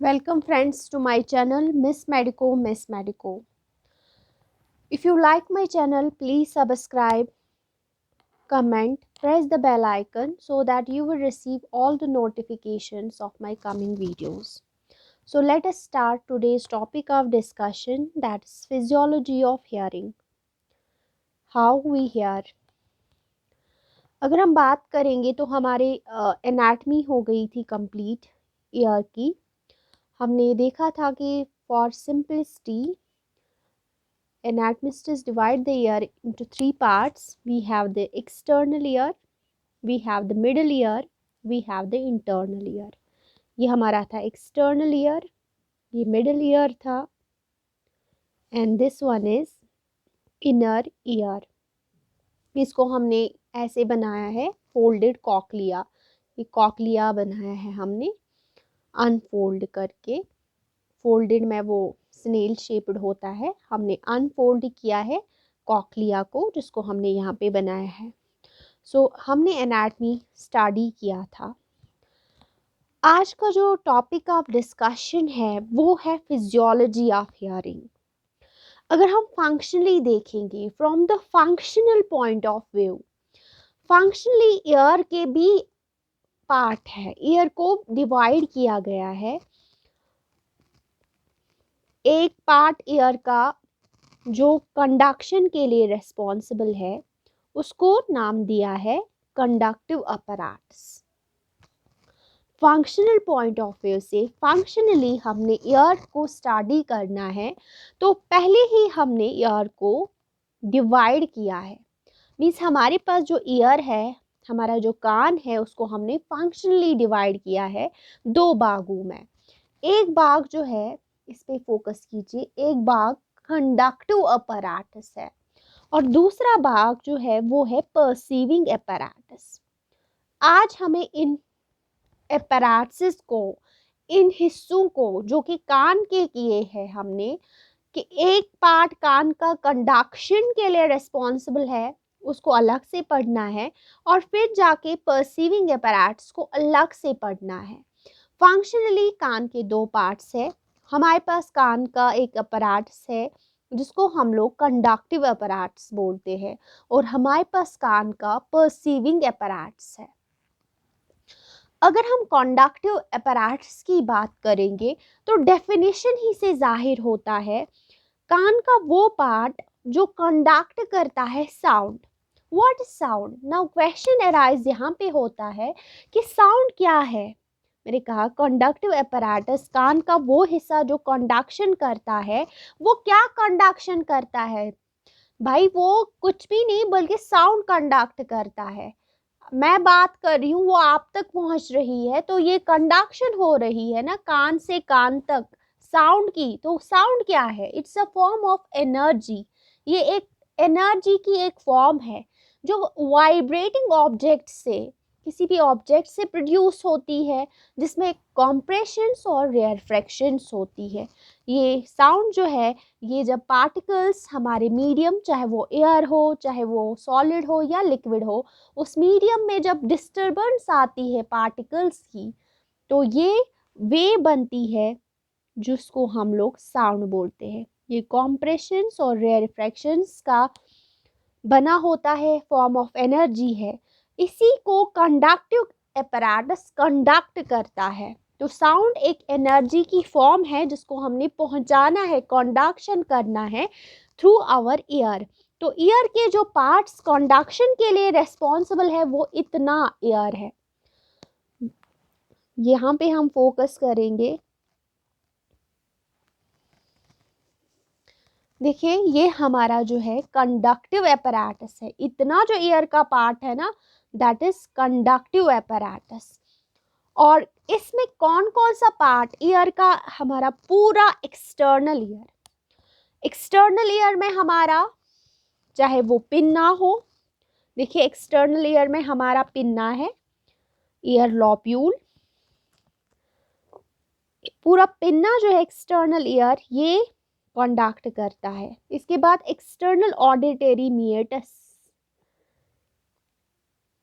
Welcome friends to my channel Miss Medico. If you like my channel, please subscribe, comment, press the bell icon so that you will receive all the notifications of my coming videos. So let us start today's topic of discussion, that is physiology of hearing. How we hear. अगर हम बात करेंगे तो हमारे anatomy हो गई थी complete year की। हमने देखा था कि for simplicity anatomists divide the ear into three parts. We have the external ear, we have the middle ear, we have the internal ear. ये हमारा था external ear, ये middle ear था, and this one is inner ear. इसको हमने ऐसे बनाया है folded cochlea. ये cochlea बनाया है हमने unfold करके. फोल्डेड में वो स्नेल शेप्ड होता है, हमने अनफोल्ड किया है कॉक्लिया को, जिसको हमने यहाँ पे बनाया है। हमने एनाटमी स्टडी किया था। आज का जो टॉपिक ऑफ डिस्कशन है वो है फिजियोलॉजी ऑफ हियरिंग। अगर हम फंक्शनली देखेंगे, from the functional point of view, functionally year के भी पार्ट है। ईयर को डिवाइड किया गया है। एक पार्ट ईयर का जो कंडक्शन के लिए रिस्पॉन्सिबल है उसको नाम दिया है conductive apparatus. Functional point of view से फंक्शनली हमने ईयर को स्टडी करना है तो पहले ही हमने ईयर को डिवाइड किया है। मीन्स हमारे पास जो ईयर है, हमारा जो कान है, उसको हमने फंक्शनली डिवाइड किया है दो भागों में। एक भाग जो है, इस पे फोकस कीजिए, एक भाग कंडक्टिव अपैरेटस है और दूसरा भाग जो है वो है परसीविंग अपैरेटस। आज हमें इन अपैरेटस को, इन हिस्सों को जो कि कान के किए हैं हमने, कि एक पार्ट कान का कंडक्शन के लिए रिस्पॉन्सिबल है, उसको अलग से पढ़ना है और फिर जाके परसीविंग अपैरेटस को अलग से पढ़ना है। फंक्शनली कान के दो पार्ट्स है। हमारे पास कान का एक अपैरेटस है जिसको हम लोग कंडक्टिव अपैरेटस बोलते हैं और हमारे पास कान का परसीविंग अपैरेटस है। अगर हम कंडक्टिव अपैरेटस की बात करेंगे तो डेफिनेशन ही से जाहिर होता है, कान का वो पार्ट जो कंडक्ट करता है sound. What is sound? Now question arise यहाँ पे होता है कि साउंड क्या है। मैंने कहा कंडक्टिव अपैरेटस, कान का वो हिस्सा जो कंडक्शन करता है, वो क्या कंडक्शन करता है भाई? वो कुछ भी नहीं बल्कि साउंड कंडक्ट करता है। मैं बात कर रही हूँ, वो आप तक पहुंच रही है, तो ये कंडक्शन हो रही है ना कान से कान तक साउंड की। तो साउंड क्या है? It's a form of energy. ये एक एनर्जी की एक फॉर्म है जो वाइब्रेटिंग ऑब्जेक्ट से, किसी भी ऑब्जेक्ट से प्रोड्यूस होती है, जिसमें कॉम्प्रेशंस और रेयरफ्रैक्शंस होती है। ये साउंड जो है, ये जब पार्टिकल्स हमारे मीडियम, चाहे वो एयर हो, चाहे वो सॉलिड हो या लिक्विड हो, उस मीडियम में जब डिस्टर्बेंस आती है पार्टिकल्स की, तो ये वे बनती है जिसको हम लोग साउंड बोलते हैं। ये कॉम्प्रेशंस और रेयरफ्रैक्शंस का बना होता है, फॉर्म ऑफ एनर्जी है। इसी को कंडक्टिव अपैरेटस कंडक्ट करता है। तो साउंड एक एनर्जी की फॉर्म है जिसको हमने पहुंचाना है, कंडक्शन करना है थ्रू आवर ईयर। तो ईयर के जो पार्ट्स कंडक्शन के लिए रेस्पॉन्सिबल है वो इतना ईयर है। यहाँ पे हम फोकस करेंगे। देखिए, ये हमारा जो है कंडक्टिव अपैरेटस है। इतना जो ईयर का पार्ट है ना, दैट इज कंडक्टिव अपैरेटस। और इसमें कौन कौन सा पार्ट ईयर का? हमारा पूरा एक्सटर्नल ईयर। एक्सटर्नल ईयर में हमारा, चाहे वो पिन्ना हो, देखिए एक्सटर्नल ईयर में हमारा पिन्ना है, ईयर लॉब्यूल, पूरा पिन्ना जो है एक्सटर्नल ईयर, ये कंडक्ट करता है। इसके बाद external auditory meatus,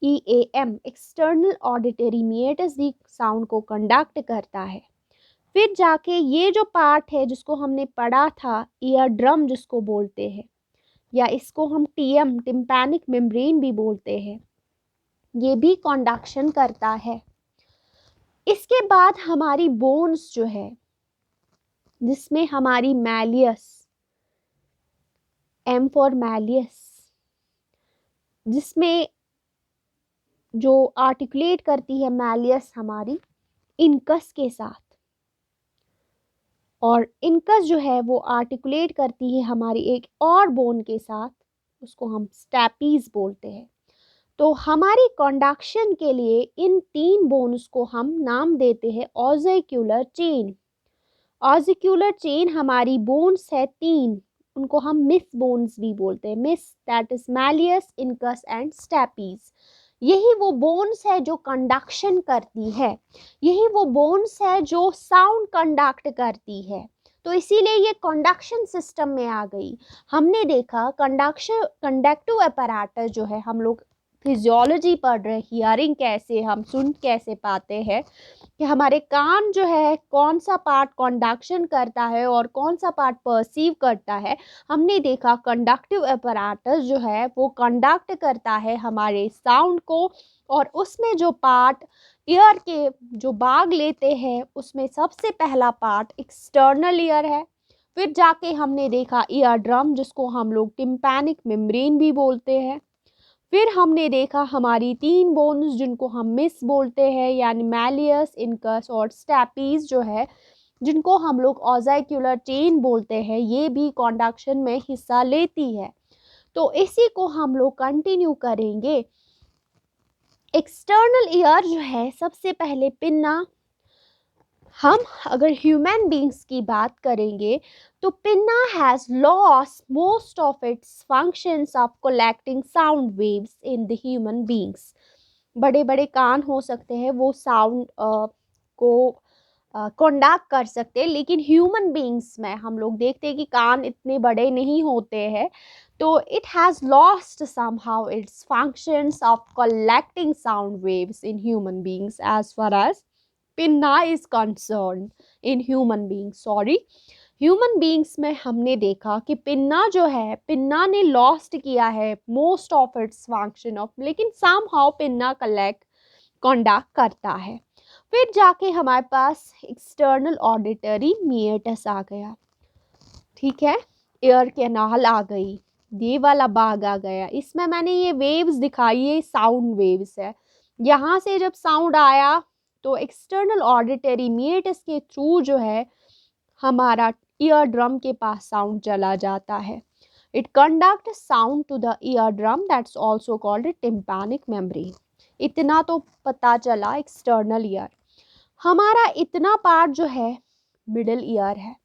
EAM, external auditory meatus भी साउंड को कंडक्ट करता है। फिर जाके ये जो पार्ट है जिसको हमने पढ़ा था, ईयर ड्रम जिसको बोलते हैं, या इसको हम टीएम टिम्पैनिक मेम्ब्रेन भी बोलते हैं, ये भी कंडक्शन करता है। इसके बाद हमारी बोन्स जो है, जिसमें हमारी मैलियस, एम फॉर मैलियस, जिसमें जो आर्टिकुलेट करती है मैलियस हमारी इनकस के साथ, और इनकस जो है वो आर्टिकुलेट करती है हमारी एक और बोन के साथ, उसको हम स्टैपीज बोलते हैं। तो हमारी कंडक्शन के लिए इन 3 बोन्स को हम नाम देते हैं ऑर्बिक्यूलर चेन। ऑर्बिक्यूलर चेन हमारी बोन्स है 3, उनको हम मिस बोन्स भी बोलते हैं। Miss that is malleus, incus and stapes. यही वो बोन्स है जो कंडक्शन करती है, यही वो बोन्स है जो साउंड कंडक्ट करती है। तो इसीलिए ये कंडक्शन सिस्टम में आ गई। हमने देखा कंडक्टिव अपैरेटस जो है, हम लोग फिजियोलॉजी पढ़ रहे, हियरिंग कैसे, हम सुन कैसे पाते हैं, कि हमारे कान जो है कौन सा पार्ट कंडक्शन करता है और कौन सा पार्ट परसीव करता है। हमने देखा कंडक्टिव अपैरेटस जो है वो कंडक्ट करता है हमारे साउंड को, और उसमें जो पार्ट ईयर के जो भाग लेते हैं उसमें सबसे पहला पार्ट एक्सटर्नल ईयर है। फिर जाके हमने देखा ईयर ड्रम जिसको हम लोग टिम्पैनिक मेम्ब्रेन भी बोलते हैं। फिर हमने देखा हमारी 3 बोन्स जिनको हम मिस बोलते हैं, यानी मैलियस, इनकस और स्टैपीज जो है, जिनको हम लोग ऑर्बिक्यूलर चेन बोलते हैं, ये भी कंडक्शन में हिस्सा लेती है। तो इसी को हम लोग कंटिन्यू करेंगे। एक्सटर्नल ईयर जो है, सबसे पहले पिन्ना। हम अगर ह्यूमन बींग्स की बात करेंगे तो pinna has lost most of its functions of collecting sound waves in the human beings. बड़े बड़े कान हो सकते हैं, वो साउंड को कंडक्ट कर सकते हैं, लेकिन ह्यूमन बींग्स में हम लोग देखते हैं कि कान इतने बड़े नहीं होते हैं। तो it has lost somehow its functions of collecting sound waves in human beings as far as pinna is concern in human beings. Human beings में हमने देखा कि पिन्ना जो है, पिन्ना ने लॉस्ट किया है most of its function of, लेकिन समहाउ पिन्ना कलेक्ट कंडक्ट करता है। फिर जाके हमारे पास एक्सटर्नल ऑडिटरी मीएटस आ गया, ठीक है, एयर कैनाल आ गई, ये वाला भाग आ गया। इसमें मैंने ये वेव्स दिखाई है, साउंड वेव्स है। यहाँ से जब साउंड आया तो एक्सटर्नल ऑडिटरी मीएटस के थ्रू जो है हमारा ईयर ड्रम के पास साउंड चला जाता है। It conduct sound to the ear drum, that's also called tympanic membrane. इतना तो पता चला एक्सटर्नल ईयर। हमारा इतना पार्ट जो है मिडिल ईयर है।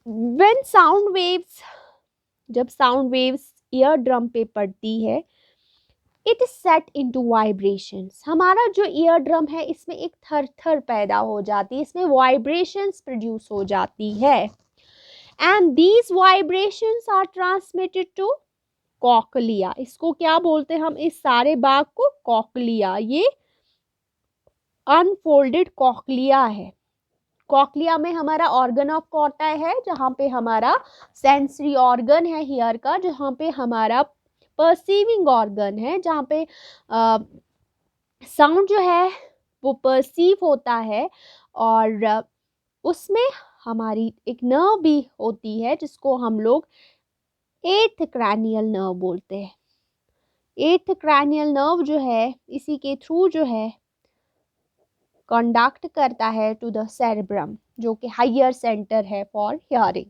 व्हेन साउंड वेव्स, जब साउंड वेव्स ईयर ड्रम पे पड़ती है, it is set into vibrations. हमारा जो ईयर ड्रम है इसमें एक थर थर पैदा हो जाती है, इसमें वाइब्रेशंस प्रोड्यूस हो जाती है, and these vibrations are transmitted to cochlea. इसको क्या बोलते हैं हम, इस सारे भाग को कॉकलिया। ये अनफोल्डेड कॉकलिया है। कॉकलिया में हमारा ऑर्गन ऑफ कॉटा है, जहाँ पे हमारा सेंसरी ऑर्गन है हियर का, जहाँ पे हमारा परसीविंग ऑर्गन है, जहाँ पे साउंड जो है वो परसीव होता है, और उसमें हमारी एक नर्व भी होती है जिसको हम लोग एट्थ क्रैनियल नर्व बोलते हैं। एट्थ क्रैनियल नर्व जो है, इसी के थ्रू जो है कंडक्ट करता है टू द सेरेब्रम, जो कि हायर सेंटर है फॉर हियरिंग।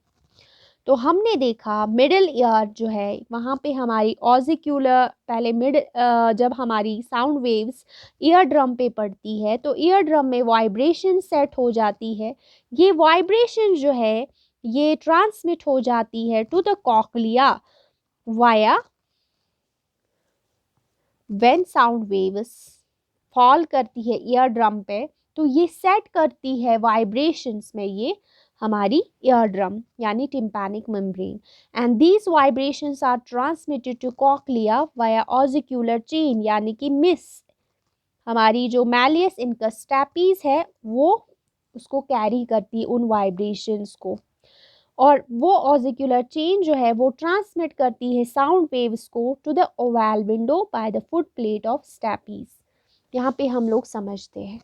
तो हमने देखा मिडिल ईयर जो है, वहाँ पे हमारी ऑर्बिक्यूलर, पहले जब हमारी साउंड वेव्स ईयर ड्रम पे पड़ती है तो ईयर ड्रम में वाइब्रेशन सेट हो जाती है। ये वाइब्रेशन जो है ये ट्रांसमिट हो जाती है to the cochlea via, when sound waves fall करती है ईयर ड्रम पे तो ये सेट करती है वाइब्रेशंस में ये हमारी ईयर ड्रम यानी tympanic membrane, and these vibrations are transmitted to cochlea via orbicular chain, यानी कि मिस हमारी जो मैलियस इनकस स्टैपीज है वो उसको कैरी करती है, उन वाइब्रेशंस को, और वो ऑसिकुलर चेन जो है वो ट्रांसमिट करती है साउंड वेव्स को to the oval window by the foot plate of stapes. यहाँ पे हम लोग समझते हैं,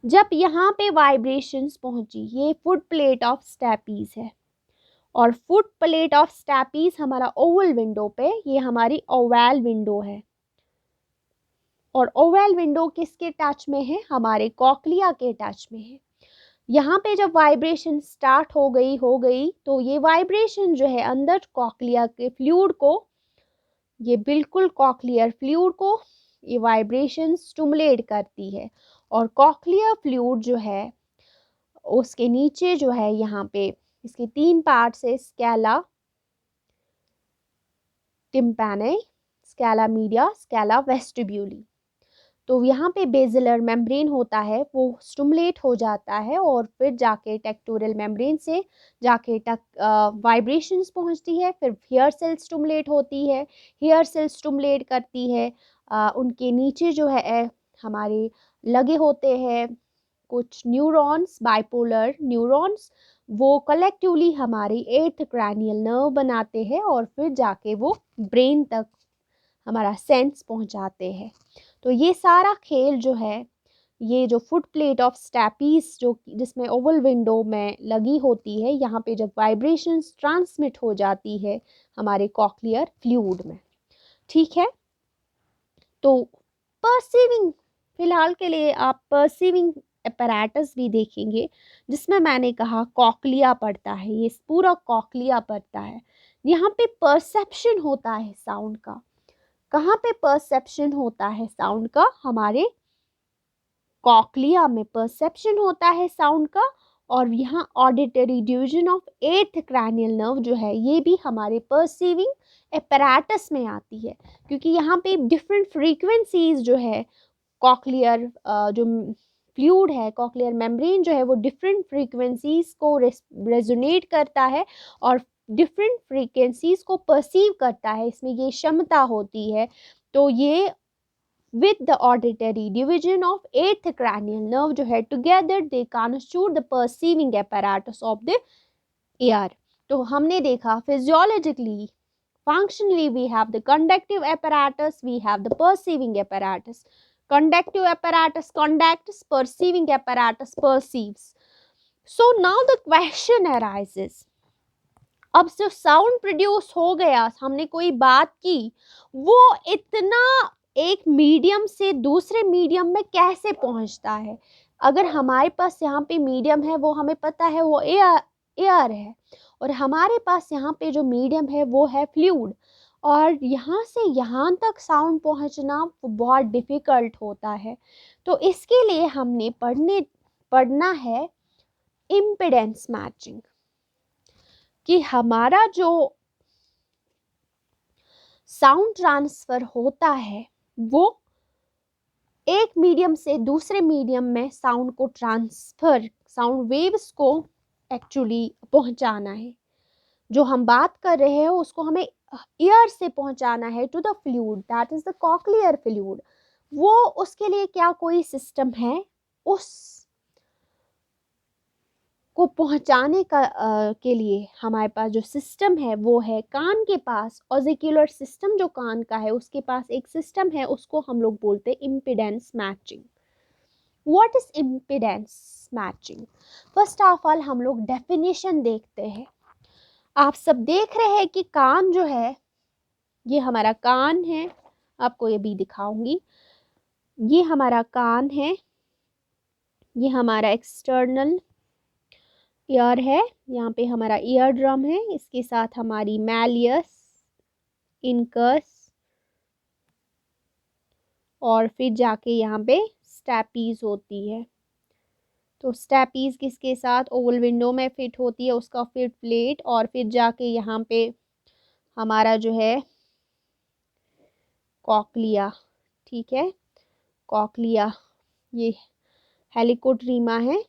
जब यहाँ पे वाइब्रेशंस पहुंची, ये फुट प्लेट ऑफ स्टेपीज है, और फुट प्लेट ऑफ स्टेपीज हमारा ओवल विंडो पे, ये हमारी ओवल विंडो है, और ओवल विंडो किसके टच में है, हमारे कॉक्लिया के टच में है। यहाँ पे जब वाइब्रेशन स्टार्ट हो गई तो ये वाइब्रेशन जो है अंदर कॉक्लिया के फ्लूइड को, ये बिल्कुल कॉक्लियर फ्लूइड को ये वाइब्रेशन स्टिमुलेट करती है, और कॉक्लियर फ्लूइड जो है उसके नीचे जो है यहाँ पे इसके 3 पार्ट्स है, स्कैला टिम्पैनी, स्कैला मीडिया, स्कैला वेस्टिब्यूली। तो यहाँ पे बेसिलर मेम्ब्रेन होता है, वो स्टिमुलेट हो जाता है, और फिर जाके टेक्टोरल मेम्ब्रेन से जाके वाइब्रेशंस पहुँचती है, फिर हेयर सेल स्टिमुलेट होती है, हेयर सेल स्टिमुलेट करती है, उनके नीचे जो है हमारे लगे होते हैं कुछ न्यूरॉन्स, बाइपोलर न्यूरॉन्स, वो कलेक्टिवली हमारी 8th क्रैनियल नर्व बनाते हैं, और फिर जाके वो ब्रेन तक हमारा सेंस पहुंचाते हैं। तो ये सारा खेल जो है, ये जो फुट प्लेट ऑफ स्टेपीज जो जिसमें ओवल विंडो में लगी होती है, यहाँ पे जब वाइब्रेशंस ट्रांसमिट हो जाती है हमारे कॉक्लियर फ्लूइड में, ठीक है। तो परसीविंग, फिलहाल के लिए आप परसीविंग अपैरेटस भी देखेंगे, जिसमें मैंने कहा कॉक्लिया पड़ता है, ये पूरा कॉक्लिया पड़ता है। यहाँ पे परसेप्शन होता है साउंड का। कहाँ पे परसेप्शन होता है साउंड का, हमारे कॉक्लिया में परसेप्शन होता है साउंड का, और यहाँ auditory division of 8th cranial nerve जो है ये भी हमारे परसीविंग अपैरेटस में आती है, क्योंकि यहाँ पे डिफरेंट फ्रीक्वेंसीज जो है कॉक्लियर जो फ्लूइड है, कॉक्लियर मेम्ब्रेन जो है वो डिफरेंट फ्रीक्वेंसीज को रेजोनेट करता है और डिफरेंट फ्रीक्वेंसीज को परसीव करता है, इसमें ये क्षमता होती है। तो ये with the auditory division of 8th cranial nerve जो है together they constitute the perceiving apparatus of the ear। तो हमने देखा physiologically, functionally we have the conductive apparatus, we have the perceiving apparatus। conductive apparatus conducts, perceiving apparatus perceives। so now the question arises, अब जो sound produce हो गया, हमने कोई बात की, वो इतना एक मीडियम से दूसरे मीडियम में कैसे पहुंचता है। अगर हमारे पास यहाँ पे मीडियम है, वो हमें पता है वो एयर है, और हमारे पास यहाँ पे जो मीडियम है वो है फ्लूइड, और यहाँ से यहाँ तक साउंड पहुँचना वो बहुत डिफ़िकल्ट होता है। तो इसके लिए हमने पढ़ना है इम्पिडेंस मैचिंग, कि हमारा जो साउंड ट्रांसफर होता है वो एक मीडियम से दूसरे मीडियम में साउंड को ट्रांसफर, साउंड वेव्स को एक्चुअली पहुंचाना है। जो हम बात कर रहे हैं उसको हमें ईयर से पहुंचाना है to the fluid, that is the cochlear fluid. वो उसके लिए क्या कोई सिस्टम है, उस को पहुंचाने के लिए हमारे पास जो सिस्टम है वो है कान के पास, ऑसिकुलर सिस्टम जो कान का है उसके पास एक सिस्टम है, उसको हम लोग बोलते हैं impedance matching. What is impedance matching? First of all हम लोग डेफिनेशन देखते हैं। आप सब देख रहे हैं कि कान जो है, ये हमारा कान है, आपको ये भी दिखाऊंगी, ये हमारा कान है, ये हमारा एक्सटर्नल ईयर है, यहाँ पे हमारा ईयर ड्रम है, इसके साथ हमारी मैलियस, इनकस, और फिर जाके यहाँ पे स्टेपीज होती है। तो स्टेपीज किसके साथ, ओवल विंडो में फिट होती है, उसका फिट प्लेट, और फिर जाके यहाँ पे हमारा जो है कॉक्लिया, ठीक है, कॉक्लिया, ये हेलिकोट्रीमा है,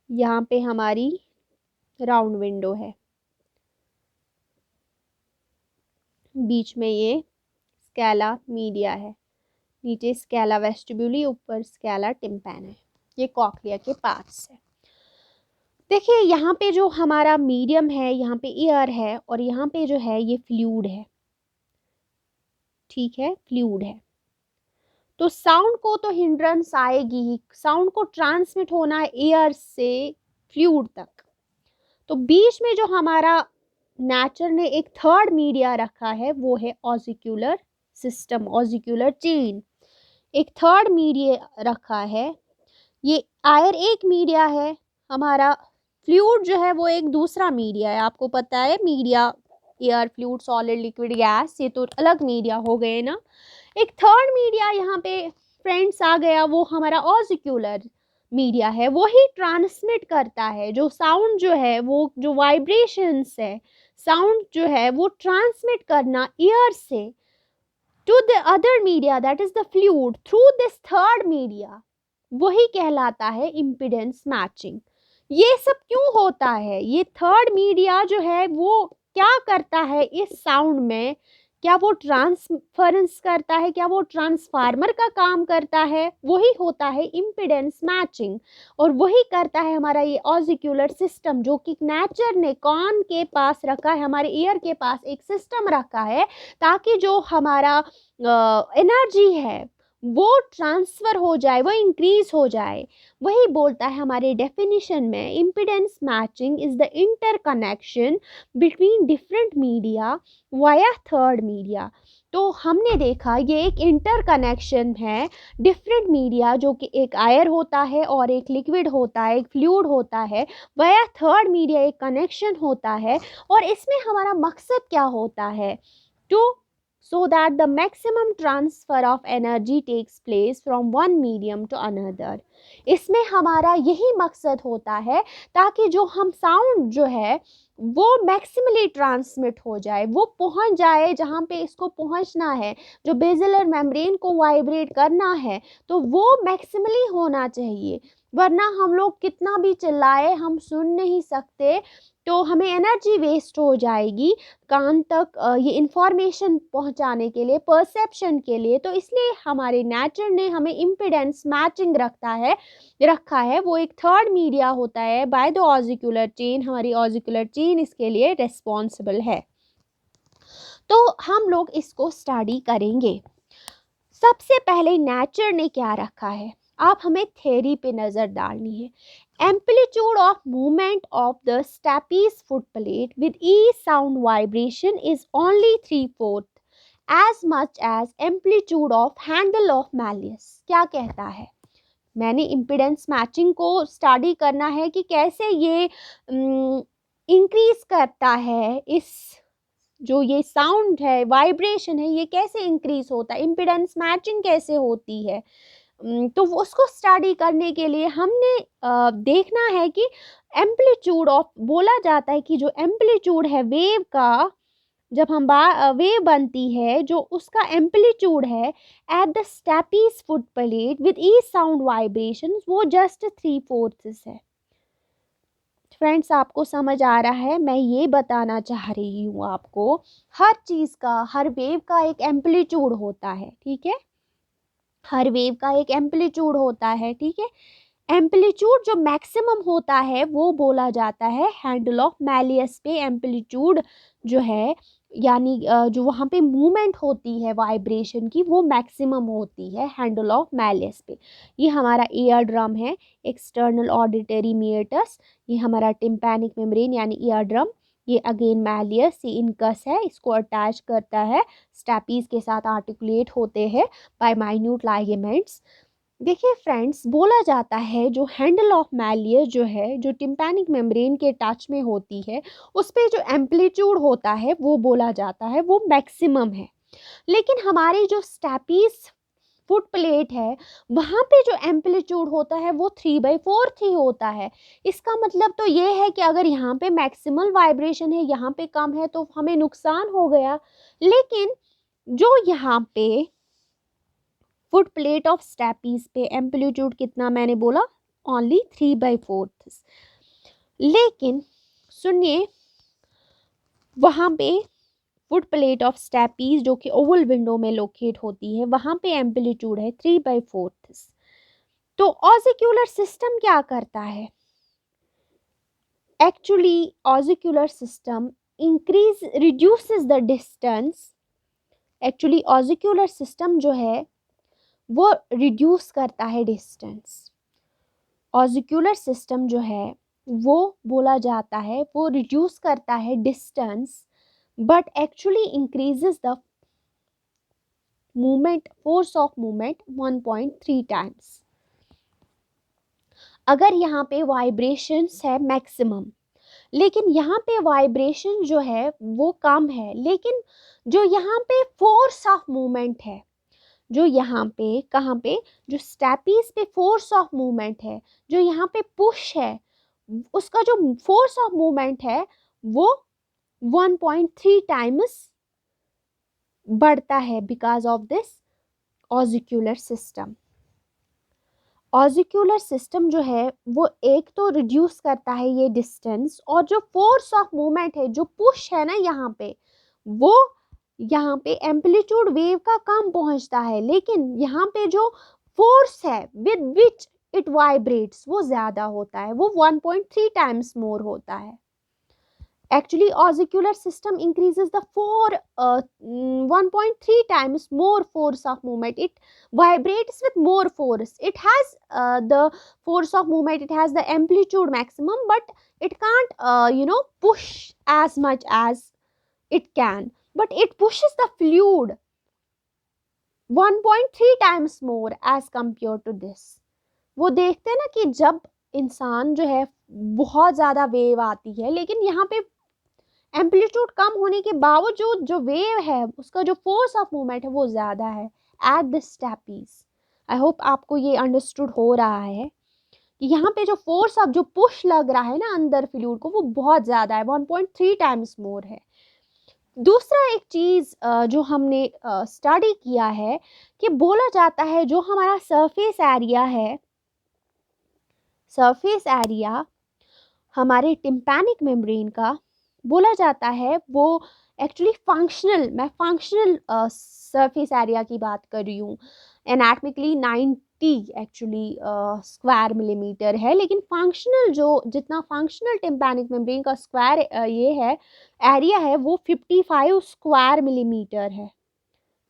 यहाँ पे हमारी राउंड विंडो है, बीच में ये स्कैला मीडिया है। नीचे स्कैला वेस्टिब्यूली, ऊपर स्कैला टिम्पैना है। ये कॉक्लिया के पार्ट्स है। देखिए यहाँ पे जो हमारा मीडियम है, यहाँ पे ईयर है, और यहाँ पे जो है ये फ्लूइड है, ठीक है, फ्लूइड है। तो साउंड को तो हिंड्रेंस आएगी ही, साउंड को ट्रांसमिट होना है ईयर से फ्लूइड तक। तो बीच में जो हमारा नेचर ने एक थर्ड मीडिया रखा है वो है ऑसिक्यूलर सिस्टम, ऑसिक्यूलर चेन, एक थर्ड मीडिया रखा है। ये आयर एक मीडिया है, हमारा फ्लूइड जो है वो एक दूसरा मीडिया है। आपको पता है media air, fluid, solid, liquid, gas, ये तो अलग मीडिया हो गए ना। एक थर्ड मीडिया यहाँ पे फ्रेंड्स आ गया, वो हमारा ऑसिक्यूलर मीडिया है। वो ही ट्रांसमिट करता है जो साउंड जो है, वो जो वाइब्रेशंस है, साउंड जो है वो ट्रांसमिट करना ईयर से to the other media, that is the fluid, through this third media, वही कहलाता है इम्पीडेंस मैचिंग। ये सब क्यों होता है? ये थर्ड मीडिया जो है वो क्या करता है इस साउंड में? क्या वो ट्रांसफरेंस करता है? क्या वो ट्रांसफार्मर का काम करता है? वही होता है इम्पीडेंस मैचिंग। और वही करता है हमारा ये ऑसिक्यूलर सिस्टम, जो कि नेचर ने कान के पास रखा है, हमारे ईयर के पास एक सिस्टम रखा है, ताकि जो हमारा एनर्जी है वो ट्रांसफ़र हो जाए, वो इंक्रीज हो जाए। वही बोलता है हमारे डेफिनेशन में, impedance matching is the interconnection between different media via third media. तो हमने देखा ये एक इंटरकनेक्शन है डिफरेंट मीडिया, जो कि एक आयर होता है और एक लिक्विड होता है, एक फ्लूइड होता है, वाया थर्ड मीडिया एक कनेक्शन होता है। और इसमें हमारा मकसद क्या होता है? To so that the maximum transfer of energy takes place from one medium to another। इसमें हमारा यही मकसद होता है ताकि जो हम साउंड जो है वो मैक्सिमली ट्रांसमिट हो जाए, वो पहुंच जाए जहाँ पे इसको पहुंचना है, जो बेसिलर मेम्ब्रेन को वाइब्रेट करना है, तो वो मैक्सिमली होना चाहिए। वरना हम लोग कितना भी चिल्लाए, हम सुन नहीं सकते, तो हमें एनर्जी वेस्ट हो जाएगी कान तक ये इंफॉर्मेशन पहुंचाने के लिए, परसेप्शन के लिए। तो इसलिए हमारे नेचर ने हमें इम्पीडेंस मैचिंग रखा है। वो एक थर्ड मीडिया होता है बाय द ऑसिक्यूलर चेन, हमारी ऑसिक्यूलर चेन इसके लिए रिस्पॉन्सिबल है। तो हम लोग इसको स्टडी करेंगे। सबसे पहले नेचर ने क्या रखा है, आप हमें थ्योरी पे नज़र डालनी है। Amplitude of movement of the stapes foot plate with each sound vibration is only 3/4 as much as amplitude of handle of malleus। क्या कहता है? मैंने इम्पीडेंस मैचिंग को स्टडी करना है कि कैसे ये इंक्रीज करता है, इस जो ये साउंड है, वाइब्रेशन है, ये कैसे इंक्रीज होता है, इम्पीडेंस मैचिंग कैसे होती है। तो उसको स्टडी करने के लिए हमने देखना है कि एम्पलीट्यूड ऑफ, बोला जाता है कि जो एम्पलीट्यूड है वेव का, जब हम वेव बनती है, जो उसका एम्पलीट्यूड है at the stapes foot plate with each sound vibration, वो जस्ट 3/4 है। फ्रेंड्स, आपको समझ आ रहा है? मैं ये बताना चाह रही हूँ आपको, हर चीज़ का, हर वेव का एक एम्पलीट्यूड होता है, ठीक है, हर वेव का एक एम्पलीट्यूड होता है, ठीक है। एम्पलीट्यूड जो मैक्सिमम होता है वो बोला जाता है हैंडल ऑफ मैलियस पे। एम्पलीट्यूड जो है, यानी जो वहाँ पे मूवमेंट होती है वाइब्रेशन की, वो मैक्सिमम होती है हैंडल ऑफ मैलियस पे। ये हमारा ईयर ड्रम है, एक्सटर्नल ऑडिटरी मीएटस, ये हमारा टिम्पैनिक मेम्ब्रेन यानी ईयर ड्रम, ये अगेन मैलियस, ये इनकस है, इसको अटैच करता है, स्टैपीज के साथ आर्टिकुलेट होते हैं बाय माइन्यूट लाइगामेंट्स। देखिए फ्रेंड्स, बोला जाता है जो हैंडल ऑफ मैलियस जो है, जो टिम्पैनिक मेम्ब्रेन के टच में होती है, उस पर जो एम्पलीट्यूड होता है वो बोला जाता है वो मैक्सिमम है। लेकिन हमारी जो स्टैपीज फुट प्लेट है, वहाँ पे जो एम्पलीट्यूड होता है वो 3/4 ही होता है। इसका मतलब तो ये है कि अगर यहाँ पे मैक्सिमल वाइब्रेशन है, यहाँ पे कम है, तो हमें नुकसान हो गया। लेकिन जो यहाँ पे फुट प्लेट ऑफ स्टैपीज पे एम्पलीट्यूड कितना मैंने बोला, ओनली 3/4। लेकिन सुनिए, वहाँ पे फुट प्लेट ऑफ स्टेपीज जो कि ओवल विंडो में लोकेट होती है, वहाँ पे एम्पलीट्यूड है 3/4। तो ऑसिक्यूलर सिस्टम क्या करता है? Actually ossicular system reduces the distance. Actually ossicular system जो है वो रिड्यूस करता है डिस्टेंस। ऑसिक्यूलर सिस्टम जो है वो बोला जाता है वो रिड्यूस करता है distance, but actually increases the movement, force of movement 1.3 times. अगर यहाँ पे वाइब्रेशंस है मैक्सिमम, लेकिन यहाँ पे वाइब्रेशन जो है वो कम है, लेकिन जो यहाँ पे फोर्स ऑफ मूवमेंट है, जो यहाँ पे कहाँ पे जो स्टेपीज पे फोर्स ऑफ मूवमेंट है, जो यहाँ पे पुश है, उसका जो फोर्स ऑफ मूवमेंट है वो 1.3 टाइम्स बढ़ता है because of this ossicular system. Ossicular system जो है वो एक तो रिड्यूस करता है ये डिस्टेंस, और जो फोर्स ऑफ मूवमेंट है, जो पुश है ना यहाँ पे, वो यहाँ पे एम्पलीट्यूड वेव का कम पहुंचता है, लेकिन यहाँ पे जो फोर्स है विद विच इट वाइब्रेट्स वो ज़्यादा होता है, वो 1.3 टाइम्स मोर होता है। Actually, oscicular system increases the 1.3 times more force of movement. It vibrates with more force. It has the force of movement. It has the amplitude maximum, but it can't, push as much as it can. But it pushes the fluid 1.3 times more as compared to this. वो देखते हैं ना कि जब इंसान जो है बहुत ज़्यादा वेव आती है, लेकिन यहाँ पे एम्पलीट्यूड कम होने के बावजूद जो वेव है उसका जो फोर्स ऑफ मूवमेंट है वो ज़्यादा है at the stapes. I hope आपको ये अंडरस्टूड हो रहा है कि यहाँ पे जो फोर्स ऑफ जो पुश लग रहा है ना अंदर फ्लूइड को, वो बहुत ज़्यादा है, 1.3 टाइम्स मोर है। दूसरा एक चीज़ जो हमने स्टडी किया है कि बोला जाता है जो हमारा सरफेस एरिया है, सरफेस एरिया हमारे टिम्पैनिक मेम्ब्रेन का, बोला जाता है वो एक्चुअली फंक्शनल, मैं फंक्शनल सरफेस एरिया की बात कर रही हूँ, एनाटमिकली 90 एक्चुअली स्क्वायर मिलीमीटर है, लेकिन फंक्शनल जो जितना फंक्शनल टिम्पैनिक मेम्ब्रेन का स्क्वायर ये है एरिया है वो 55 स्क्वायर मिलीमीटर है।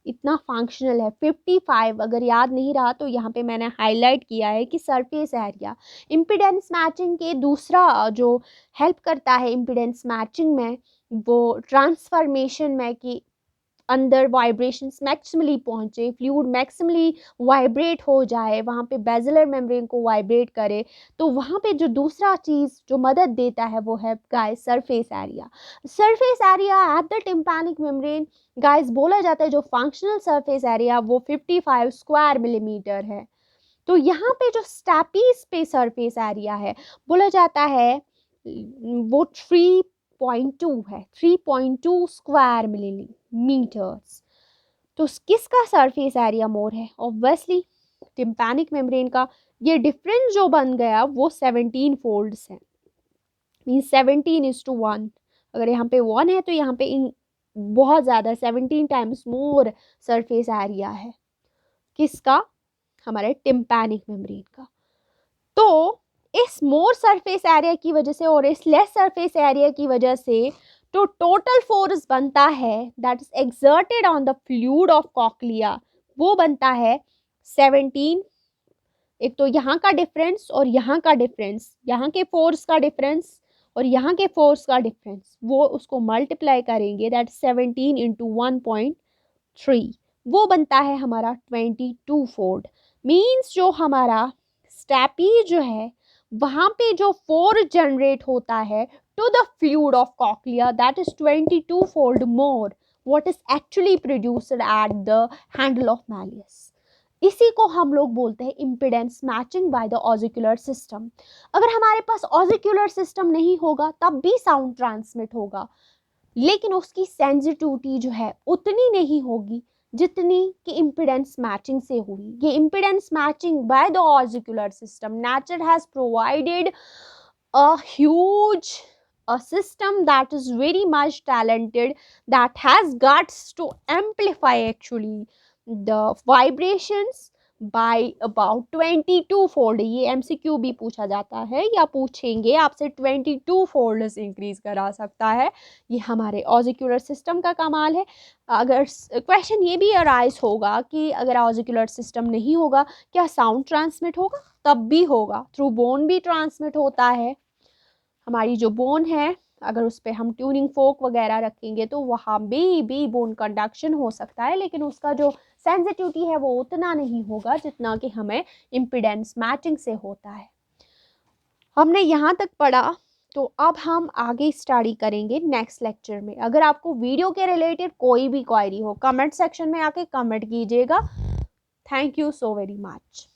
इतना फंक्शनल है 55। अगर याद नहीं रहा तो यहाँ पे मैंने हाईलाइट किया है कि सरफेस एरिया इम्पीडेंस मैचिंग के दूसरा जो हेल्प करता है इम्पीडेंस मैचिंग में, वो ट्रांसफॉर्मेशन में कि अंदर वाइब्रेशंस मैक्सिमली पहुँचे, फ्लूइड मैक्सिमली वाइब्रेट हो जाए, वहाँ पे बेसिलर मेम्ब्रेन को वाइब्रेट करे, तो वहाँ पे जो दूसरा चीज़ जो मदद देता है वो है guys surface area. Surface area at the tympanic membrane guys बोला जाता है जो फंक्शनल सरफेस एरिया वो 55 स्क्वायर मिलीमीटर है। तो यहाँ पे जो स्टेपीज पे सरफेस एरिया है बोला जाता है वो 3.2 है, 3.2 स्क्वायर मिलीमीटर्स। तो किसका सरफेस एरिया मोर है? ऑब्वियसली टिम्पैनिक मेम्ब्रेन का। ये डिफरेंस जो बन गया वो 17 फोल्ड्स है, मीन्स 17:1। अगर यहाँ पे 1 है तो यहाँ पे बहुत ज़्यादा 17 टाइम्स मोर सरफेस एरिया है। किसका? हमारे टिम्पैनिक मेम्ब्रेन का। तो इस मोर सरफेस एरिया की वजह से और इस लेस सरफेस एरिया की वजह से तो टोटल फोर्स बनता है that is exerted on the fluid of cochlea, वो बनता है 17। एक तो यहाँ का डिफरेंस और यहाँ का डिफरेंस, यहाँ के फोर्स का डिफरेंस और यहाँ के फोर्स का डिफरेंस, वो उसको मल्टीप्लाई करेंगे, दैट 17 इंटू 1.3, वो बनता है हमारा 22 फोल्ड। मीन्स जो हमारा स्टेपी जो है वहाँ पे जो फोर्स जनरेट होता है to the fluid of cochlea, that is 22 fold more what is actually produced at the handle of malleus। इसी को हम लोग बोलते हैं impedance matching by the ossicular system. अगर हमारे पास ऑसिक्यूलर सिस्टम नहीं होगा तब भी साउंड ट्रांसमिट होगा, लेकिन उसकी सेंसिटिविटी जो है उतनी नहीं होगी जितनी कि इम्पीडेंस मैचिंग से हुई। ये impedance matching by the ossicular system, nature has provided a huge a system that is very much talented, that has guts to amplify actually the vibrations by about 22 fold। ये MCQ भी पूछा जाता है या पूछेंगे आपसे, 22 फोल्ड इंक्रीज करा सकता है। ये हमारे ऑजिक्यूलर सिस्टम का कमाल है। अगर क्वेश्चन ये भी अराइज होगा कि अगर ऑजिक्यूलर सिस्टम नहीं होगा क्या साउंड ट्रांसमिट होगा? तब भी होगा, थ्रू बोन भी ट्रांसमिट होता है। हमारी जो बोन है, अगर उस पर हम ट्यूनिंग फोक वगैरह रखेंगे तो वहाँ भी बोन कंडक्शन हो सकता है, लेकिन उसका जो सेंसिटिविटी है वो उतना नहीं होगा जितना कि हमें इम्पिडेंस मैचिंग से होता है। हमने यहाँ तक पढ़ा, तो अब हम आगे स्टडी करेंगे नेक्स्ट लेक्चर में। अगर आपको वीडियो के रिलेटेड कोई भी क्वेरी हो, कमेंट सेक्शन में आके कमेंट कीजिएगा। Thank you so very much.